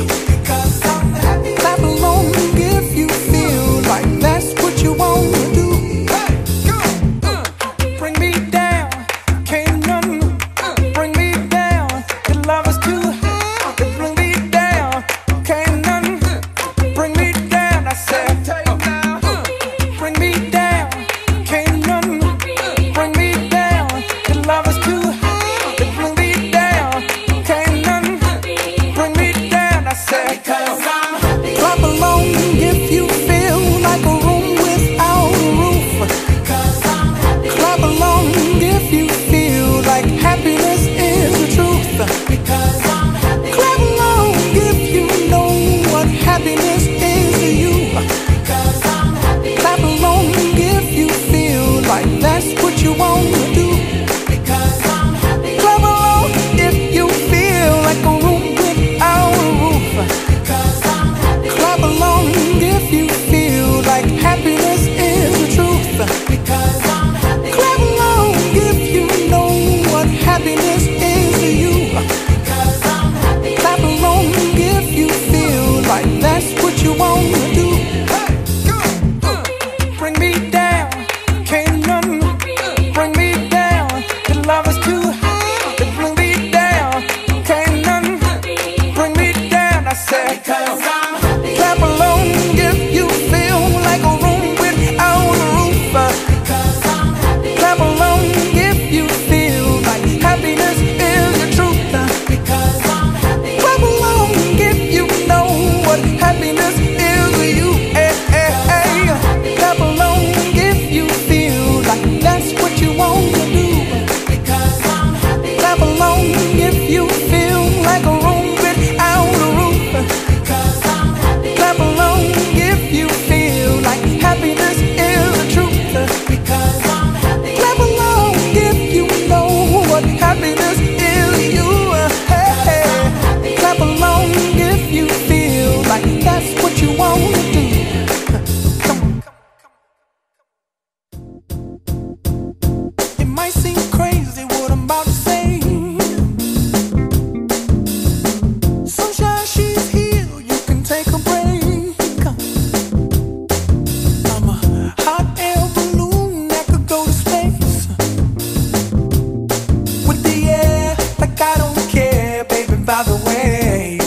Because I'm happy. Clap along if you feel like that's what you want to do. Hey, go! Bring me down, can't none bring me down. Your love is too high to bring me down. Can't none bring me down. I said, bring me down, can't none bring me down. Your love is too high to bring me down. Can't none bring me down. I said, because I'm happy. Clap along if you feel like a room without a roof. Because I'm happy. Clap along if you feel like happiness is the truth. Because I'm happy. Clap along if you know what happiness is to you. Because I'm happy. Clap along if you feel like that's what you want to do. Because I'm happy. Clap along if you feel like a room without a roof. Because I'm happy. Clap along if you feel like happiness is the truth. Because I'm happy. Clap along if you know what happiness is to you. Because I'm happy. Clap along if you feel like that's what you want to do. Hey, go! Bring me down, can't none bring me down. Your love is too high to bring me down. Can't none bring me down. I said, because I'm happy. Clap along if you feel like a room without a roof. Because I'm happy. Clap along if you feel like happiness is the truth. Because I'm happy. Clap along if you know what happiness is to you. Hey, hey, hey. Clap along if you feel like that's what you want to do. Because I'm happy. Clap along if you feel like a room without a roof. Because I'm happy. Clap along if you feel like happiness is the truth. Because I'm happy. Clap along if you know what happiness is to you. Hey, hey. Clap along if you feel like that's what you want to do. Come on. It might seem crazy what I'm about to say. Sunshine, she's here, you can take a break. I'm a hot air balloon that could go to space. With the air, like I don't care, baby, by the way.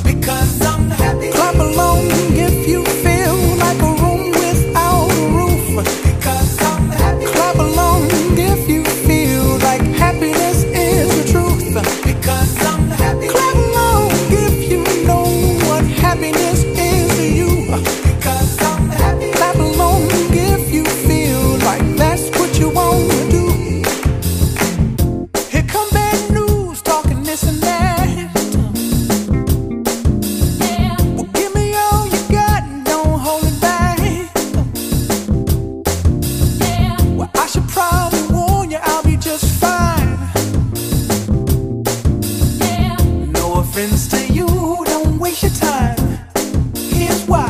Because I'm happy. Clap along if you feel like a room without a roof. Because I'm happy. Clap along if you feel like happiness is the truth. Because I'm happy. Clap along if you know what happiness is to you. Because I'm happy. Clap along if you feel like that's what you want to do. Here come bad news, talking this and that. Well, give me all you got and don't hold it back. Well, I should probably warn you, I'll be just fine. No offense to you, don't waste your time. Here's why.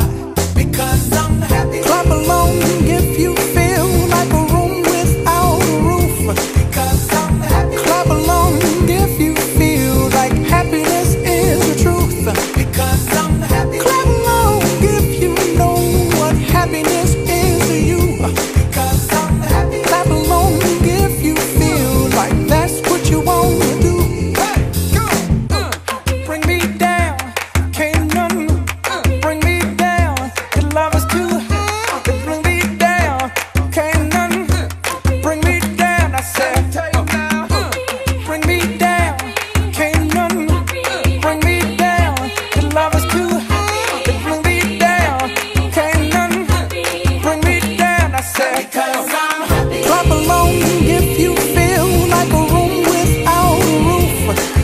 Because I'm happy. Clap along if you feel like a room without a roof. Because I'm happy. Clap along if you feel like happiness is the truth. Because I'm happy. Clap along if you know what happiness is to you. Because I'm happy. Clap along if you feel like that's what you want to do. Hey, go! Bring me down, can't none bring me down. Your love is too high to bring me down. Can't none bring me down. I said, bring me down, can't none bring me down. Your love is too high to bring me down. Can't none bring me down. I said, because I'm happy. Clap along if you feel like a room without a roof.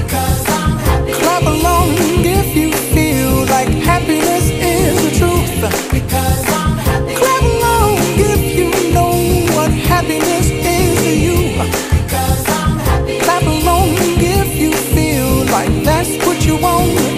Because I'm happy. Clap along if you feel like happiness is the truth. Because I'm happy. Clap along if you know what happiness is to you. Because I'm happy. Clap along if you feel like that's what you want to